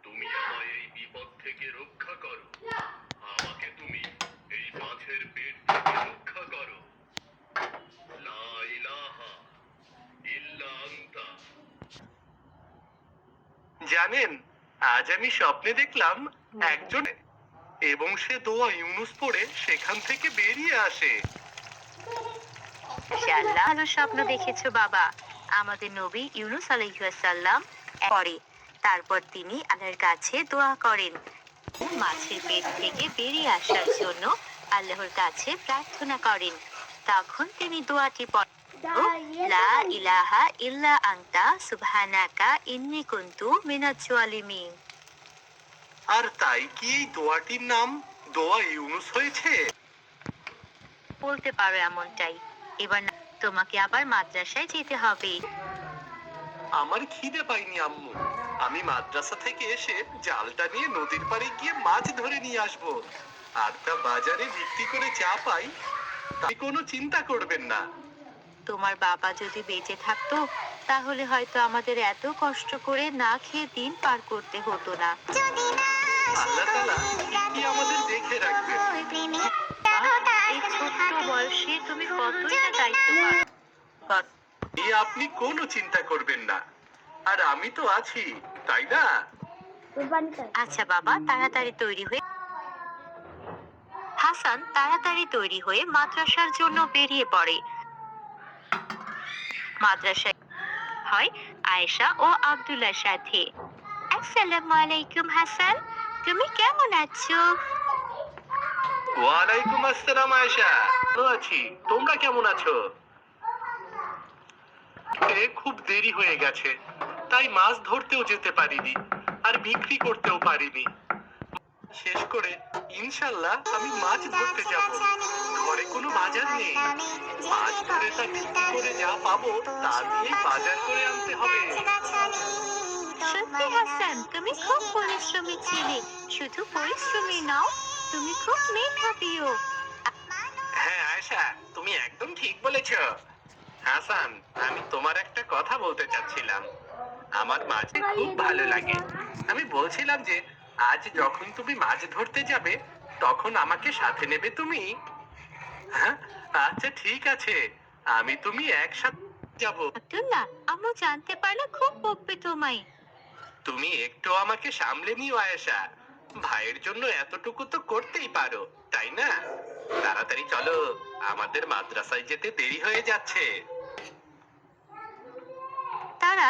তুমি আমায় এই বিপদ থেকে রক্ষা করো, আমাকে তুমি এই মাছের পেট থেকে রক্ষা করো। লা ইলাহা ইল্লা আনতা। জানেন, আজ আমি স্বপ্নে দেখলাম একজন, এবং সে দোয়া ইউনুস পড়ে সেখান থেকে বেরিয়ে আসে। মাশাআল্লাহ, ভালো স্বপ্ন দেখেছো বাবা। আমাদের নবী ইউনূস আলাইহিস সালাম পরে তারপর তিনি আল্লাহর কাছে দোয়া করেন, মাছের পেট থেকে বেরিয়ে আসার জন্য আল্লাহর কাছে প্রার্থনা করেন। তখন তিনি দোয়াটি পড়েন, লা ইলাহা ইল্লা আনতা সুবহানাকা ইন্নী কুনতু মিনাজ জালিমিন। আর তাই কি এই দোয়াটির নাম দোয়া ইউনুস হয়েছে? বলতে পারো এমনটাই। এবার তোমাকে আবার মাদ্রাসায় যেতে হবে। আমার খিদে পাইনি আম্মু, আমি মাদ্রাসা থেকে এসে জালটা নিয়ে নদীর পাড়ে গিয়ে মাছ ধরে নিয়ে আসবো। আর তা বাজারে বিক্রি করে যা পাই, তাই কোনো চিন্তা করবেন না। তোমার বাবা যদি বেঁচে থাকতো তাহলে হয়তো আমাদের এত কষ্ট করে না খেয়ে দিন পার করতে হতো না। আল্লাহ তাআলা ঠিকই আমাদের দেখে রাখবেন। এই ছোট্ট বয়সে তুমি কতই না দায়িত্ব পালন। আপনি কোনো চিন্তা করবেন না, আর আমি তো আছি, তাই না? আচ্ছা বাবা, তাড়াতাড়ি তৈরি হয়ে হাসান তাড়াতাড়ি তৈরি হয়ে মাদ্রাসার জন্য বেরিয়ে পড়ে। মাদ্রাসায় হয় আয়েশা ও আব্দুল্লাহর সাথে। আসসালামু আলাইকুম হাসান, তুমি কেমন আছো? ওয়ালাইকুম আসসালাম আয়েশা, ভালো আছি, তোমরা কেমন আছো? খুব দেরি হয়ে গেছে, তাই মাছ ধরতেও যেতে পারিনি, আর বিক্রি করতেও পারিনি। শেষ করে ইনশাল্লাহ আমি মাছ ধরতে যাব। ঘরে কোনো বাজার নেই, মাছ ধরে তা বিক্রি করে যা পাবো তা দিয়ে বাজার করে আনতে হবে। সত্যি হাসান, তুমি খুব পরিশ্রমী ছেলে। শুধু পরিশ্রমী নাও, তুমি খুব মেধাবীও। হ্যাঁ আয়েশা, তুমি একদম ঠিক বলেছো। হাসান, আমি তোমার একটা কথা বলতে চাচ্ছিলাম। আমার মাছ খুব ভালো লাগে। আমি বলছিলাম যে আজ যখন তুমি মাছ ধরতে যাবে তখন আমাকে সাথে নেবে তুমি? হ্যাঁ, আচ্ছা ঠিক আছে, আমি তুমি একসাথে যাব। আব্দুল্লাহ, আম্মু জানতে পারলে খুব বকবে তোমায়। তুমি একটু আমাকে সামলে নিও আয়েশা, ভাইয়ের জন্য এতটুকু তো করতেই পারো, তাই না? তাড়াতাড়ি চলো, আমাদের মাদ্রাসায় যেতে দেরি হয়ে যাচ্ছে। তারা